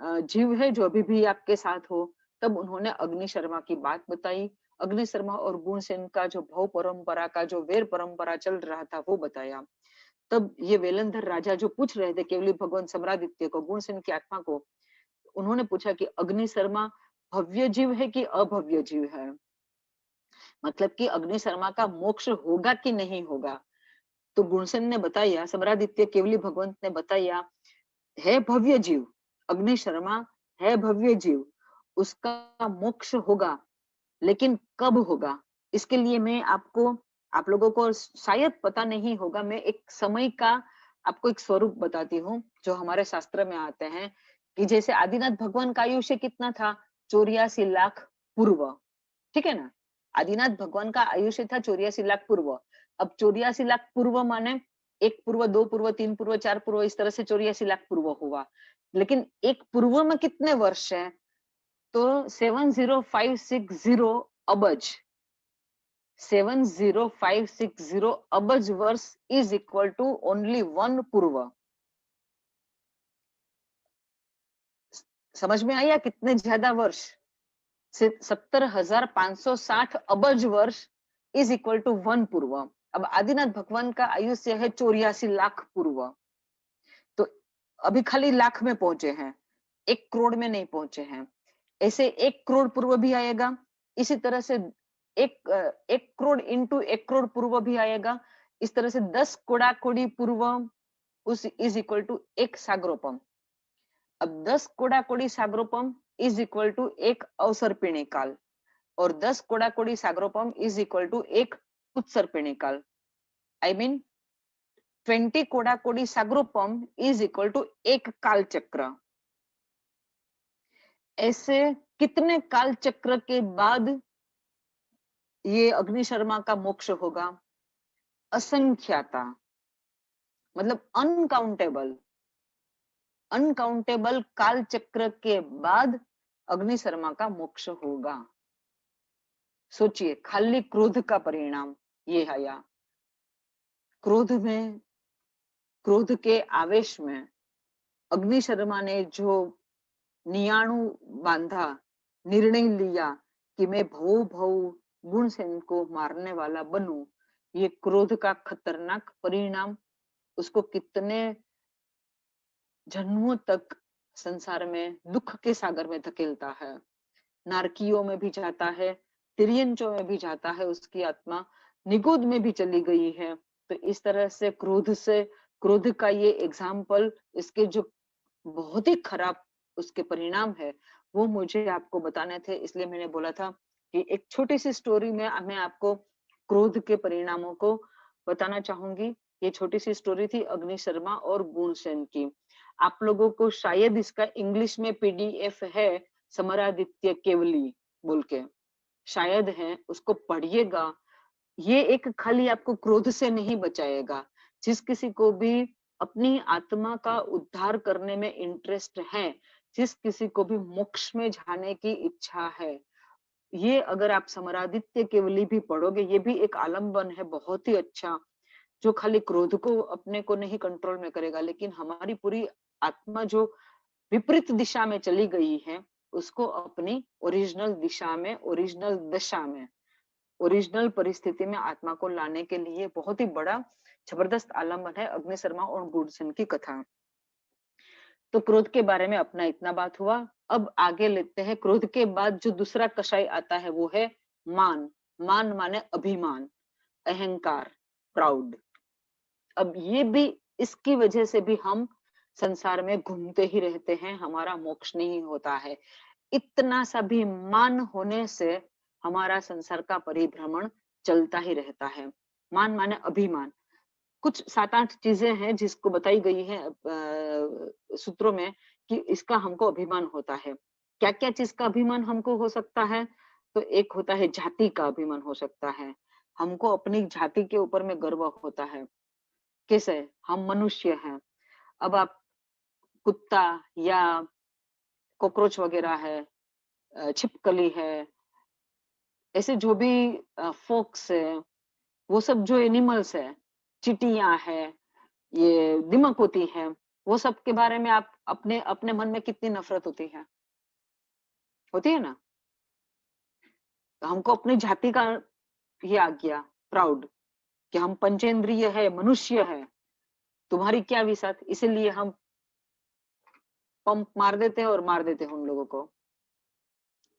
जीव है जो अभी भी आपके साथ हो? तब उन्होंने अग्नि शर्मा की बात बताई। अग्नि शर्मा और गुणसेन का जो भाव परंपरा का जो वैर परंपरा चल रहा था वो बताया। तब ये वेलंधर राजा जो पूछ रहे थे केवली भगवान समरादित्य को, गुणसेन की आत्मा को, उन्होंने पूछा कि अग्नि शर्मा भव्य जीव है कि अभव्य जीव है? मतलब कि अग्नि शर्मा का मोक्ष होगा कि नहीं होगा? तो गुणसेन ने बताया, समरादित्य केवली भगवंत ने बताया, है भव्य जीव, अग्नि शर्मा है भव्य जीव, उसका मोक्ष होगा, लेकिन कब होगा? इसके लिए मैं आपको, आप लोगों को शायद पता नहीं होगा, मैं एक समय का आपको एक स्वरूप बताती हूँ जो हमारे शास्त्र में आते हैं, कि जैसे आदिनाथ भगवान का आयुष्य कितना था? 84 लाख पूर्व, ठीक है ना? आदिनाथ भगवान का आयुष्य था 84 लाख पूर्व। अब 84 लाख पूर्व माने 1 पूर्व, 2 पूर्व, 3 पूर्व, 4 पूर्व, इस तरह से 84 लाख पूर्व हुआ। लेकिन एक पूर्व में कितने वर्ष हैं? तो 70560 अबज, 70560 अबज वर्ष इज इक्वल टू ओनली 1 पूर्व। समझ में आया कितने ज्यादा वर्ष? 70,560 अबज वर्ष इज इक्वल टू 1 पूर्व। अब आदिनाथ भगवान का आयुष्य है 84 लाख पूर्व। तो अभी खाली लाख में पहुंचे हैं, 1 करोड़ में नहीं पहुंचे हैं। ऐसे 1 करोड़ पूर्व भी आएगा, इसी तरह से 1 करोड़ इंटू 1 करोड़ पूर्व भी आएगा। इस तरह से 10 कोड़ा कोड़ी पूर्व उस इज इक्वल टू 1 सागरोपम। अब 10 कोड़ा कोड़ी सागरोपम इज इक्वल टू 1 अवसर्पिणी काल, और 10 कोड़ा कोड़ी सागरोपम इज इक्वल टू 1 उत्सर्पिणी काल। आई मीन 20 कोड़ा कोड़ी सागरोपम इज इक्वल टू 1 काल चक्र। ऐसे कितने काल चक्र के बाद ये अग्नि शर्मा का मोक्ष होगा? असंख्याता, मतलब अनकाउंटेबल, अनकाउंटेबल काल चक्र के बाद अग्नि शर्मा का मोक्ष होगा। सोचिए, खाली क्रोध का परिणाम ये आया। क्रोध में, क्रोध के आवेश में अग्नि शर्मा ने जो नियाणु बांधा, निर्णय लिया कि मैं भौ भौ गुणसेन को मारने वाला बनूं, ये क्रोध का खतरनाक परिणाम उसको कितने जन्मों तक संसार में दुख के सागर में धकेलता है, नारकियों में भी जाता है, तिर्यंचों में भी जाता है, उसकी आत्मा निगोद में भी चली गई है। तो इस तरह से क्रोध का ये एग्जाम्पल, इसके जो बहुत ही खराब उसके परिणाम है, वो मुझे आपको बताने थे। इसलिए मैंने बोला था कि एक छोटी सी स्टोरी में मैं आपको क्रोध के परिणामों को बताना चाहूंगी। ये छोटी सी स्टोरी थी अग्नि शर्मा और गुणसेन की। आप लोगों को शायद इसका इंग्लिश में पीडीएफ है, समरादित्य केवली बोल के, शायद है, उसको पढ़िएगा। ये एक खाली आपको क्रोध से नहीं बचाएगा। जिस किसी को भी अपनी आत्मा का उद्धार करने में इंटरेस्ट है, जिस किसी को भी मोक्ष में जाने की इच्छा है, ये अगर आप समरादित्य केवली भी पढ़ोगे, ये भी एक आलम्बन है बहुत ही अच्छा, जो खाली क्रोध को अपने को नहीं कंट्रोल में करेगा, लेकिन हमारी पूरी आत्मा जो विपरीत दिशा में चली गई है, उसको अपनी ओरिजिनल दिशा में, ओरिजिनल दशा में, ओरिजिनल परिस्थिति में आत्मा को लाने के लिए बहुत ही बड़ा जबरदस्त आलम्बन है अग्नि शर्मा और गुणसेन की कथा। तो क्रोध के बारे में अपना इतना बात हुआ। अब आगे लेते हैं। क्रोध के बाद जो दूसरा कषाय आता है वो है मान। मान माने अभिमान, अहंकार, प्राउड। अब ये भी, इसकी वजह से भी हम संसार में घूमते ही रहते हैं, हमारा मोक्ष नहीं होता है। इतना सा भी मान होने से हमारा संसार का परिभ्रमण चलता ही रहता है। मान माने अभिमान। कुछ 7-8 चीजें हैं जिसको बताई गई है सूत्रों में कि इसका हमको अभिमान होता है। क्या क्या चीज का अभिमान हमको हो सकता है? तो एक होता है जाति का अभिमान हो सकता है, हमको अपनी जाति के ऊपर में गर्व होता है। कैसे? हम मनुष्य हैं। अब आप कुत्ता या कॉकरोच वगैरह है, छिपकली है, ऐसे जो भी फोक्स है, वो सब जो एनिमल्स है, चिटियां है, ये दिमक होती है, वो सब के बारे में आप अपने अपने मन में कितनी नफरत होती है? होती है ना? तो हमको अपनी जाति का ये आ गया प्राउड कि हम पंचेंद्रिय है, मनुष्य है, तुम्हारी क्या विसात। इसीलिए हम पंप मार देते हैं और मार देते हैं उन लोगों को।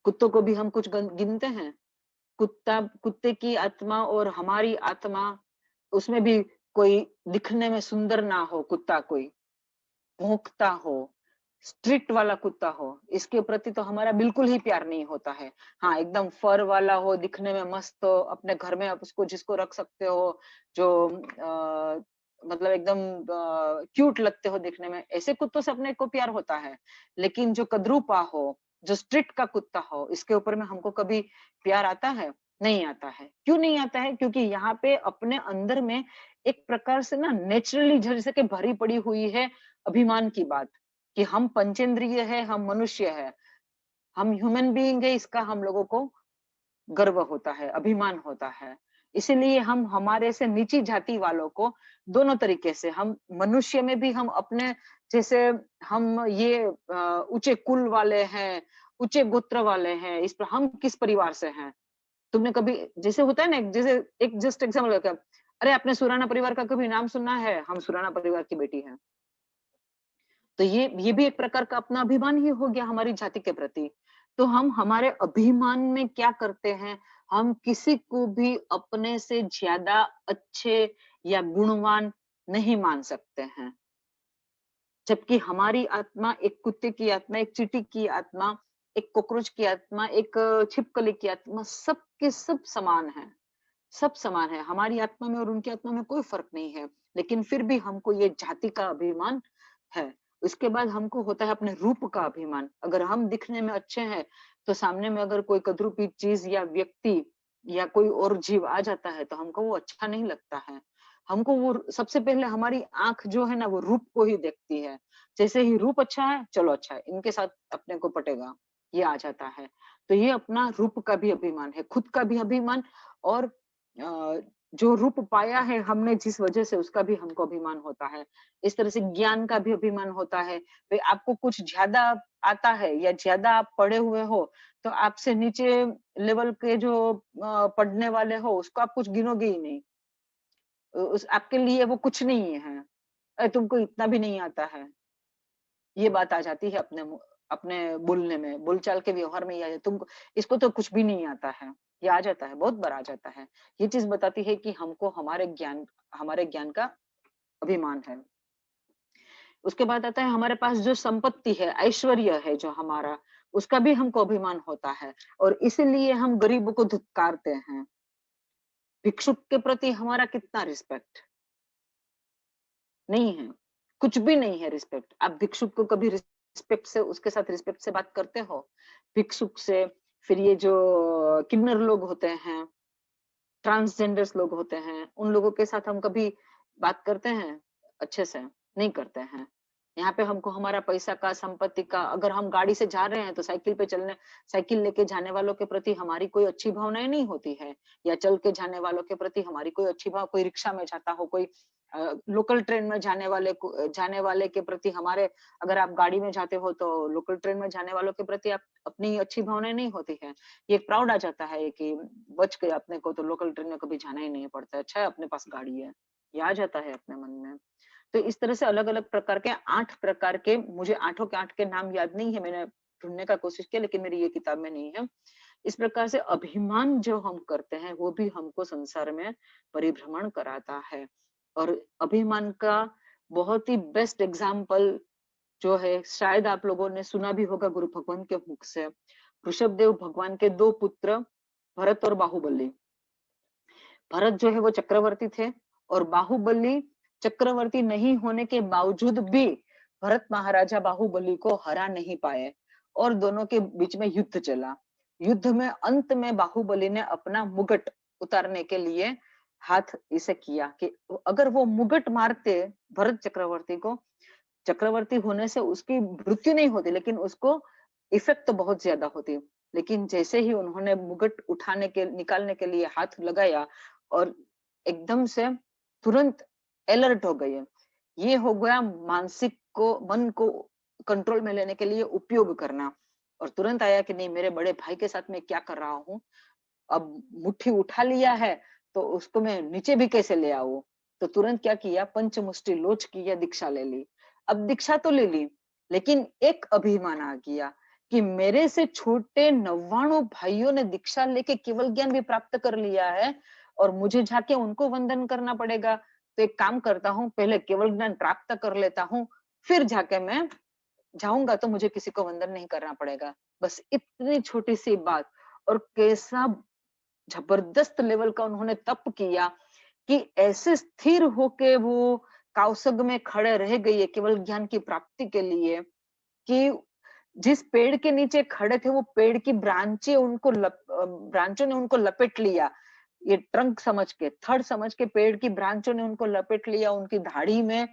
कुत्तों को भी हम कुछ गिनते हैं? कुत्ते की आत्मा और हमारी आत्मा, उसमें भी कोई दिखने में सुंदर ना हो, कुत्ता कोई भौंकता हो, स्ट्रिक्ट वाला कुत्ता हो, इसके प्रति तो हमारा बिल्कुल ही प्यार नहीं होता है। हाँ, एकदम फर वाला हो, दिखने में मस्त हो, अपने घर में आप उसको जिसको रख सकते हो, जो मतलब एकदम क्यूट लगते हो दिखने में, ऐसे कुत्तों से अपने को प्यार होता है। लेकिन जो कद्रूपा हो, जो स्ट्रिक्ट का कुत्ता हो, इसके ऊपर में हमको कभी प्यार आता है? नहीं आता है। क्यों नहीं आता है? क्योंकि यहाँ पे अपने अंदर में एक प्रकार से ना नेचुरली जैसे कि भरी पड़ी हुई है अभिमान की बात, कि हम पंचेंद्रिय है, हम मनुष्य है, हम ह्यूमन बीइंग है, इसका हम लोगों को गर्व होता है, अभिमान होता है। इसीलिए हम हमारे से नीची जाति वालों को दोनों तरीके से, हम मनुष्य में भी हम अपने जैसे, हम ये ऊंचे कुल वाले हैं, ऊंचे गोत्र वाले हैं, इस पर हम किस परिवार से हैं। तुमने कभी, जैसे होता है ना, जैसे एक जस्ट एग्जाम्पल, अरे आपने सुराना परिवार का कभी नाम सुना है? हम सुराना परिवार की बेटी हैं। तो ये भी एक प्रकार का अपना अभिमान ही हो गया हमारी जाति के प्रति। तो हम हमारे अभिमान में क्या करते हैं, हम किसी को भी अपने से ज्यादा अच्छे या गुणवान नहीं मान सकते हैं। जबकि हमारी आत्मा, एक कुत्ते की आत्मा, एक चींटी की आत्मा, एक कॉकरोच की आत्मा, एक छिपकली की आत्मा, सब के सब समान है। सब समान है, हमारी आत्मा में और उनकी आत्मा में कोई फर्क नहीं है। लेकिन फिर भी हमको ये जाति का अभिमान है। उसके बाद हमको होता है अपने रूप का अभिमान। अगर हम दिखने में अच्छे हैं, तो सामने में अगर कोई कद्रूपी चीज या व्यक्ति या कोई और जीव आ जाता है, तो हमको वो अच्छा नहीं लगता है। हमको वो, सबसे पहले हमारी आंख जो है ना, वो रूप को ही देखती है। जैसे ही रूप अच्छा है, चलो अच्छा है, इनके साथ अपने को पटेगा, ये आ जाता है। तो ये अपना रूप का भी अभिमान है, खुद का भी अभिमान, और जो रूप पाया है हमने जिस वजह से, उसका भी हमको अभिमान होता है। इस तरह से ज्ञान का भी अभिमान होता है। भाई आपको कुछ ज्यादा आता है या ज्यादा आप पढ़े हुए हो, तो आपसे नीचे लेवल के जो पढ़ने वाले हो, उसको आप कुछ गिनोगे ही नहीं। उस आपके लिए वो कुछ नहीं है। तुमको इतना भी नहीं आता है। ये बात आ जाती है अपने बोलने में, बोलचाल के व्यवहार में। ये तुमको इसको तो कुछ भी नहीं आता है, ये आ जाता है, बहुत बार आ जाता है। ये चीज बताती है कि हमको हमारे ज्ञान का अभिमान है। उसके बाद आता है हमारे पास जो संपत्ति है, ऐश्वर्य है जो हमारा, उसका भी हमको अभिमान होता है, और इसीलिए हम गरीबों को धिक्कारते हैं। भिक्षुक के प्रति हमारा कितना रिस्पेक्ट नहीं है, कुछ भी नहीं है रिस्पेक्ट। आप भिक्षुक को कभी रिस्पेक्ट से, उसके साथ रिस्पेक्ट से बात करते हो? भिक्षुक से, फिर ये जो किन्नर लोग होते हैं, ट्रांसजेंडर्स लोग होते हैं, उन लोगों के साथ हम कभी बात करते हैं अच्छे से? नहीं करते हैं। यहाँ पे हमको हमारा पैसा का, संपत्ति का, अगर हम गाड़ी से जा रहे हैं तो साइकिल लेके जाने वालों के प्रति हमारी कोई अच्छी भावनाएं नहीं होती है, या चल के जाने वालों के प्रति हमारी कोई अच्छी भाव, कोई रिक्शा में जाता हो, कोई लोकल ट्रेन में जाने वाले के प्रति हमारे, अगर आप गाड़ी में जाते हो तो लोकल ट्रेन में जाने वालों के प्रति आप अपनी अच्छी भावनाएं नहीं होती है। ये एक प्राउड आ जाता है कि बच गए, अपने को तो लोकल ट्रेन में कभी जाना ही नहीं पड़ता है, अच्छा है अपने पास गाड़ी है, ये आ जाता है अपने मन में। तो इस तरह से अलग अलग प्रकार के 8 प्रकार के, मुझे आठों के 8 के नाम याद नहीं है, मैंने ढूंढने का कोशिश किया लेकिन मेरी ये किताब में नहीं है। इस प्रकार से अभिमान जो हम करते हैं वो भी हमको संसार में परिभ्रमण कराता है। और अभिमान का बहुत ही बेस्ट एग्जाम्पल जो है, शायद आप लोगों ने सुना भी होगा गुरु भगवान के मुख से, ऋषभदेव भगवान के 2 पुत्र भरत और बाहुबली। भरत जो है वो चक्रवर्ती थे, और बाहुबली चक्रवर्ती नहीं होने के बावजूद भी भरत महाराजा बाहुबली को हरा नहीं पाए, और दोनों के बीच में युद्ध चला। युद्ध में अंत में बाहुबली ने अपना मुकुट उतारने के लिए हाथ इसे किया कि अगर वो मुकुट मारते भरत चक्रवर्ती को, चक्रवर्ती होने से उसकी मृत्यु नहीं होती, लेकिन उसको इफेक्ट तो बहुत ज्यादा होती। लेकिन जैसे ही उन्होंने मुकुट निकालने के लिए हाथ लगाया, और एकदम से तुरंत अलर्ट हो गए। ये हो गया मन को कंट्रोल में लेने के लिए उपयोग करना, और तुरंत आया कि नहीं, मेरे बड़े भाई के साथ मैं क्या कर रहा हूँ, अब मुट्ठी उठा लिया है तो उसको मैं नीचे भी कैसे ले आऊं। तो तुरंत क्या किया, पंचमुष्टि लोच किया, दीक्षा ले ली। अब दीक्षा तो ले ली, लेकिन एक अभिमान आ गया कि मेरे से छोटे 99 भाइयों ने दीक्षा लेके केवल ज्ञान भी प्राप्त कर लिया है, और मुझे जाके उनको वंदन करना पड़ेगा। तो एक काम करता हूँ, पहले केवल ज्ञान प्राप्त कर लेता हूँ, फिर जाके मैं जाऊंगा तो मुझे किसी को वंदन नहीं करना पड़ेगा। बस इतनी छोटी सी बात, और कैसा जबरदस्त लेवल का उन्होंने तप किया कि ऐसे स्थिर होके वो काउसग में खड़े रह गए केवल ज्ञान की प्राप्ति के लिए, कि जिस पेड़ के नीचे खड़े थे वो पेड़ की ब्रांचों ने उनको लपेट लिया। ये ट्रंक समझ के, थड़ समझ के पेड़ की ब्रांचों ने उनको लपेट लिया। उनकी दाढ़ी में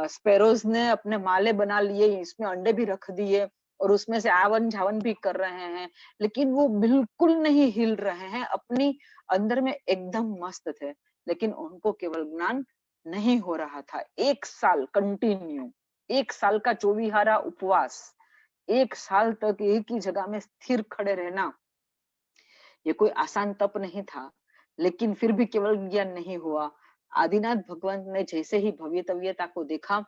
स्पैरोज ने अपने माले बना लिए, इसमें अंडे भी रख दिए, और उसमें से आवन जावन भी कर रहे हैं, लेकिन वो बिल्कुल नहीं हिल रहे हैं, अपनी अंदर में एकदम मस्त थे। लेकिन उनको केवल ज्ञान नहीं हो रहा था। 1 साल कंटिन्यू, 1 साल का चौवीहारा उपवास, 1 साल तक एक ही जगह में स्थिर खड़े रहना, ये कोई आसान तप नहीं था। लेकिन फिर भी केवल ज्ञान नहीं हुआ। आदिनाथ भगवान ने जैसे ही भव्यतव्यता को देखा,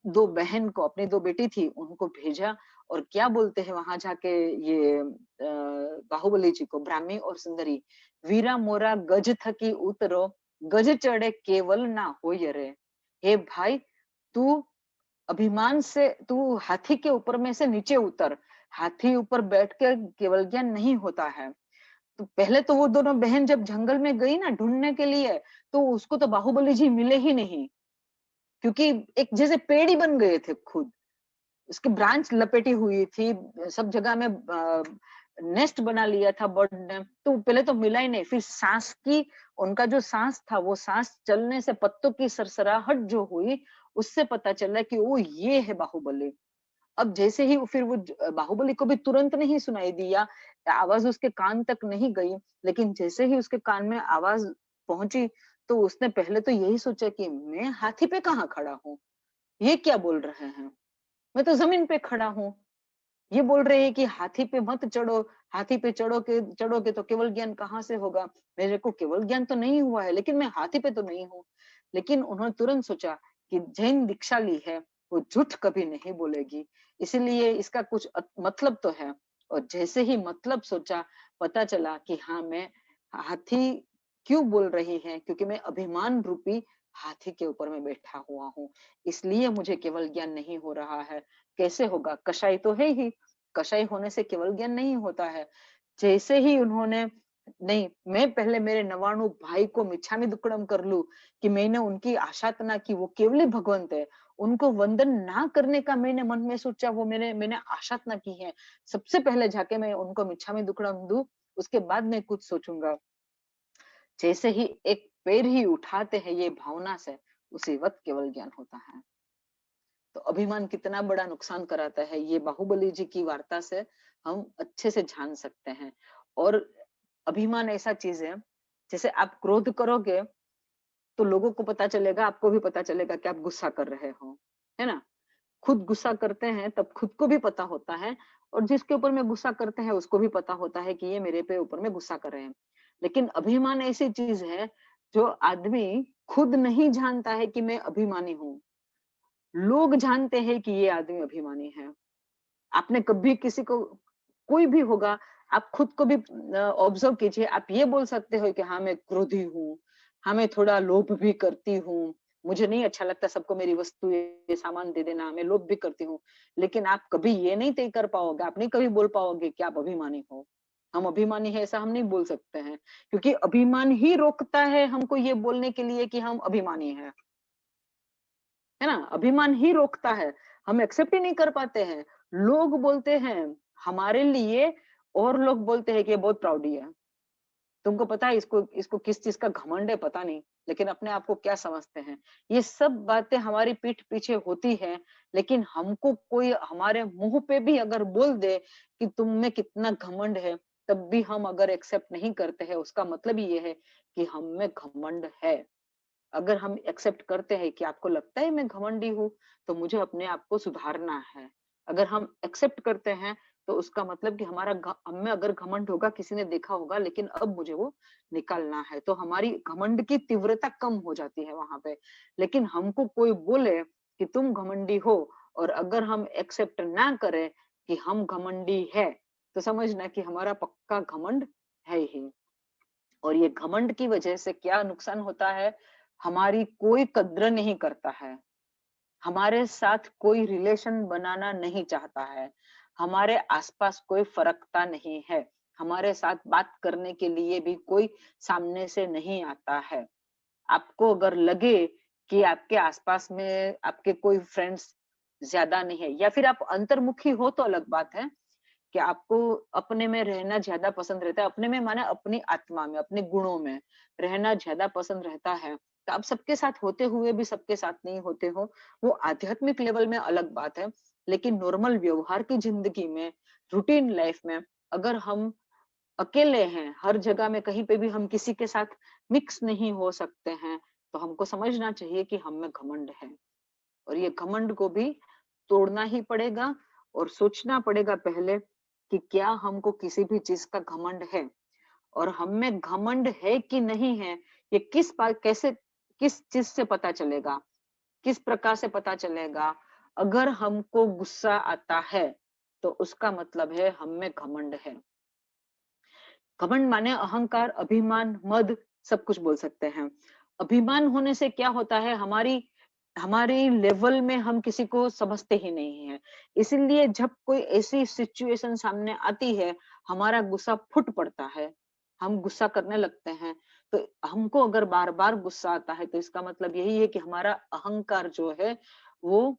2 बहन को, अपनी 2 बेटी थी, उनको भेजा, और क्या बोलते हैं वहां जाके ये बाहुबली जी को, ब्राह्मी और सुंदरी, वीरा मोरा गज थकी उतरो, गज चढ़े केवल ना हो रे। हे भाई, तू अभिमान से, तू हाथी के ऊपर में से नीचे उतर, हाथी ऊपर बैठ के केवल ज्ञान नहीं होता है। तो पहले तो वो दोनों बहन जब जंगल में गई ना ढूंढने के लिए, तो उसको तो बाहुबली जी मिले ही नहीं, क्योंकि एक जैसे पेड़ ही बन गए थे खुद, उसकी ब्रांच लपेटी हुई थी, सब जगह में नेस्ट बना लिया था बर्ड ने। तो पहले तो मिला ही नहीं। फिर सांस की, उनका जो सांस था, वो सांस चलने से पत्तों की सरसराहट जो हुई, उससे पता चला कि वो ये है बाहुबली। अब जैसे ही फिर वो बाहुबली को भी तुरंत नहीं सुनाई दिया, आवाज उसके कान तक नहीं गई, लेकिन जैसे ही उसके कान में आवाज पहुंची, तो उसने पहले तो यही सोचा कि मैं हाथी पे कहाँ खड़ा हूँ, ये क्या बोल रहे हैं, मैं तो जमीन पे खड़ा हूँ। ये बोल रहे हैं कि हाथी पे मत चढ़ो, हाथी पे चढ़ोगे तो केवल ज्ञान कहाँ से होगा, मेरे को केवल ज्ञान तो नहीं हुआ है, लेकिन मैं हाथी पे तो नहीं हूँ। लेकिन उन्होंने तुरंत सोचा कि जैन दीक्षा ली है, वो झूठ कभी नहीं बोलेगी। इसीलिए इसका कुछ मतलब तो है। और जैसे ही मतलब सोचा, पता चला कि हाँ, मैं हाथी क्यों बोल रही है, क्योंकि मैं अभिमान रूपी हाथी के ऊपर में बैठा हुआ हूँ, इसलिए मुझे केवल ज्ञान नहीं हो रहा है। कैसे होगा? कषाय तो है ही, कषाय होने से केवल ज्ञान नहीं होता है। जैसे ही उन्होंने, नहीं, मैं पहले मेरे नवाणु भाई को मिच्छामि दुक्कडम कर लूं, कि मैंने उनकी आशातना की, वो केवली भगवंत है, उनको वंदन ना करने का मैंने मन में सोचा, वो मैंने आशातना की है, सबसे पहले जाके मैं उनको मिच्छामि दुक्कडम दूं, उसके बाद मैं कुछ सोचूंगा। जैसे ही एक पैर ही उठाते हैं ये भावना से, उसी वक्त केवल ज्ञान होता है। तो अभिमान कितना बड़ा नुकसान कराता है, ये बाहुबली जी की वार्ता से हम अच्छे से जान सकते हैं। और अभिमान ऐसा चीज है, जैसे आप क्रोध करोगे तो लोगों को पता चलेगा, आपको भी पता चलेगा कि आप गुस्सा कर रहे हो, है ना? खुद गुस्सा करते हैं तब खुद को भी पता होता है, और जिसके ऊपर में गुस्सा करते हैं उसको भी पता होता है कि ये मेरे पे ऊपर में गुस्सा कर रहे हैं। लेकिन अभिमान ऐसी चीज है जो आदमी खुद नहीं जानता है कि मैं अभिमानी हूँ, लोग जानते हैं कि ये आदमी अभिमानी है। आपने कभी किसी को, कोई भी होगा, आप खुद को भी ऑब्जर्व कीजिए, आप ये बोल सकते हो कि हाँ, मैं क्रोधी हूँ, हाँ, मैं थोड़ा लोभ भी करती हूँ, मुझे नहीं अच्छा लगता सबको मेरी वस्तु ये सामान दे देना, मैं लोभ भी करती हूँ। लेकिन आप कभी ये नहीं तय कर पाओगे, आप नहीं कभी बोल पाओगे कि आप अभिमानी हो। हम अभिमानी है ऐसा हम नहीं बोल सकते हैं, क्योंकि अभिमान ही रोकता है हमको ये बोलने के लिए कि हम अभिमानी हैं, है ना? अभिमान ही रोकता है, हम एक्सेप्ट ही नहीं कर पाते हैं। लोग बोलते हैं हमारे लिए, और लोग बोलते हैं कि ये बहुत प्राउडी है। तुमको पता है इसको इसको किस चीज का घमंड है, पता नहीं, लेकिन अपने आप को क्या समझते हैं। ये सब बातें हमारी पीठ पीछे होती हैं, लेकिन हमको कोई हमारे मुंह पे भी अगर बोल दे कि तुम में कितना घमंड है, तब भी हम अगर एक्सेप्ट नहीं करते हैं, उसका मतलब ये है कि हम में घमंड है। अगर हम एक्सेप्ट करते हैं कि आपको लगता है मैं घमंडी हूँ, तो मुझे अपने आप को सुधारना है। अगर हम एक्सेप्ट करते हैं, तो उसका मतलब कि हम में अगर घमंड होगा, किसी ने देखा होगा, लेकिन अब मुझे वो निकालना है। तो हमारी घमंड की तीव्रता कम हो जाती है वहां पे। लेकिन हमको कोई बोले कि तुम घमंडी हो, और अगर हम एक्सेप्ट ना करें कि हम घमंडी है, तो समझना कि हमारा पक्का घमंड है ही। और ये घमंड की वजह से क्या नुकसान होता है, हमारी कोई कद्र नहीं करता है, हमारे साथ कोई रिलेशन बनाना नहीं चाहता है, हमारे आसपास कोई फरकता नहीं है, हमारे साथ बात करने के लिए भी कोई सामने से नहीं आता है। आपको अगर लगे कि आपके आसपास में आपके कोई फ्रेंड्स ज्यादा नहीं है, या फिर आप अंतर्मुखी हो, तो अलग बात है कि आपको अपने में रहना ज्यादा पसंद रहता है, अपने में माने अपनी आत्मा में, अपने गुणों में रहना ज्यादा पसंद रहता है, तो आप सबके साथ होते हुए भी सबके साथ नहीं होते हो, वो आध्यात्मिक लेवल में अलग बात है। लेकिन नॉर्मल व्यवहार की जिंदगी में, रूटीन लाइफ में, अगर हम अकेले हैं, हर जगह में कहीं पे भी हम किसी के साथ मिक्स नहीं हो सकते हैं, तो हमको समझना चाहिए कि हम में घमंड है। और ये घमंड को भी तोड़ना ही पड़ेगा, और सोचना पड़ेगा पहले कि क्या हमको किसी भी चीज का घमंड है, और हम में घमंड है कि नहीं है, ये कैसे, किस चीज से पता चलेगा, किस प्रकार से पता चलेगा। अगर हमको गुस्सा आता है, तो उसका मतलब है हम में घमंड है। घमंड माने अहंकार, अभिमान, मद, सब कुछ बोल सकते हैं। अभिमान होने से क्या होता है, हमारी हमारे लेवल में हम किसी को समझते ही नहीं है। इसीलिए जब कोई ऐसी सिचुएशन सामने आती है, हमारा गुस्सा फूट पड़ता है, हम गुस्सा करने लगते हैं। तो हमको अगर बार बार गुस्सा आता है, तो इसका मतलब यही है कि हमारा अहंकार जो है वो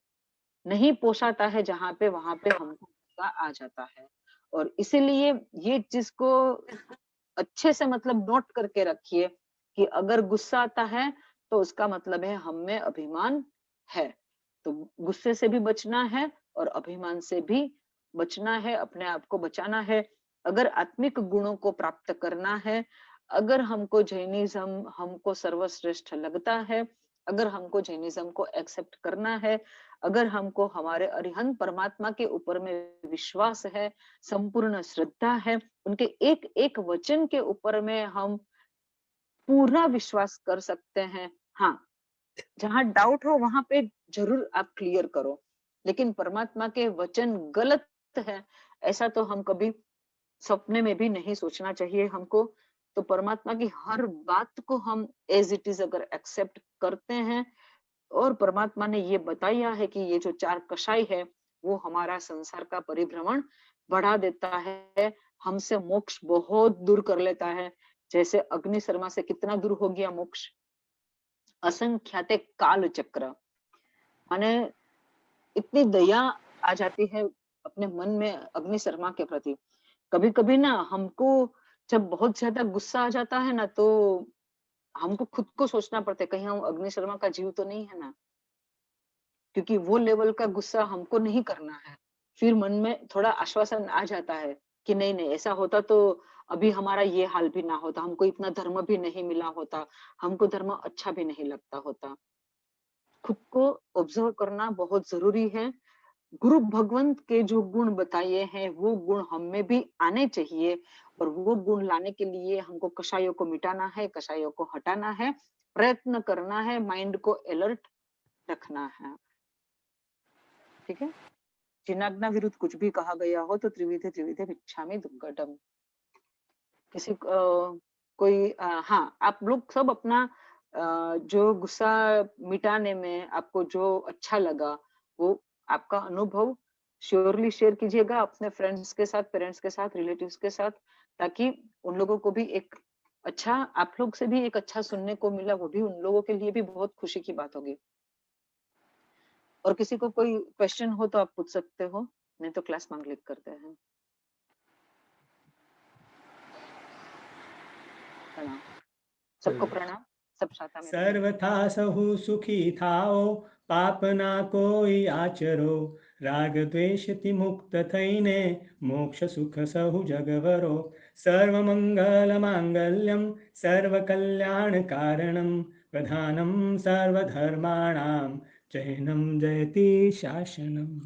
नहीं पोषाता है, जहाँ पे वहां पे हमको गुस्सा आ जाता है। और इसीलिए ये चीज को अच्छे से मतलब नोट करके रखिए कि अगर गुस्सा आता है, तो उसका मतलब है हम में अभिमान है। तो गुस्से से भी बचना है, और अभिमान से भी बचना है, अपने आप को बचाना है। अगर आत्मिक गुणों को प्राप्त करना है, अगर हमको जैनिज्म हमको सर्वश्रेष्ठ लगता है, अगर हमको जैनिज्म को एक्सेप्ट करना है, अगर हमको हमारे अरिहंत परमात्मा के ऊपर में विश्वास है, संपूर्ण श्रद्धा है, उनके एक एक वचन के ऊपर में हम पूरा विश्वास कर सकते हैं। हाँ, जहाँ डाउट हो वहां पे जरूर आप क्लियर करो, लेकिन परमात्मा के वचन गलत है ऐसा तो हम कभी सपने में भी नहीं सोचना चाहिए हमको। तो परमात्मा की हर बात को हम एज इट इज अगर एक्सेप्ट करते हैं, और परमात्मा ने ये बताया है कि ये जो 4 कषाय है वो हमारा संसार का परिभ्रमण बढ़ा देता है, हमसे मोक्ष बहुत दूर कर लेता है। जैसे अग्नि शर्मा से कितना दूर हो गया मोक्ष, असंख्याते काल चक्र। माने इतनी दया आ जाती है अपने मन में अग्नि शर्मा के प्रति। कभी कभी ना हमको जब बहुत ज्यादा गुस्सा आ जाता है ना, तो हमको खुद को सोचना पड़ता है कहीं हम अग्नि शर्मा का जीव तो नहीं है ना, क्योंकि वो लेवल का गुस्सा हमको नहीं करना है। फिर मन में थोड़ा आश्वासन आ जाता है कि नहीं नहीं ऐसा होता तो अभी हमारा ये हाल भी ना होता, हमको इतना धर्म भी नहीं मिला होता, हमको धर्म अच्छा भी नहीं लगता होता। खुद को ऑब्जर्व करना बहुत जरूरी है। गुरु भगवंत के जो गुण बताए हैं वो गुण हम में भी आने चाहिए, और वो गुण लाने के लिए हमको कषायों को मिटाना है, कषायों को हटाना है, प्रयत्न करना है, माइंड को अलर्ट रखना है। ठीक है, जिनाज्ञा विरुद्ध कुछ भी कहा गया हो तो त्रिविधे त्रिविधे भिक्षामि दुर्गटम। किसी कोई हाँ, आप लोग सब अपना जो गुस्सा मिटाने में आपको जो अच्छा लगा वो आपका अनुभव श्योरली शेयर कीजिएगा अपने फ्रेंड्स के साथ, पेरेंट्स के साथ, रिलेटिव्स के साथ, ताकि उन लोगों को भी एक अच्छा, आप लोग से भी एक अच्छा सुनने को मिला, वो भी उन लोगों के लिए भी बहुत खुशी की बात होगी। और किसी को कोई क्वेश्चन हो तो आप पूछ सकते हो, नहीं तो क्लास मांग क्लिक करते हैं। प्रणाम सबको, प्रणाम सब शाखा में प्रणाम। सर्वथा सहु सुखी थाओ, पाप ना कोई आचरो, राग द्वेष ति मुक्त थईने, मोक्ष सुख सहु जगवरो। सर्व मंगल मांगल्यम सर्व कल्याण कारणम, प्रधानम सर्वधर्माणाम, जैनम जयति शासनम।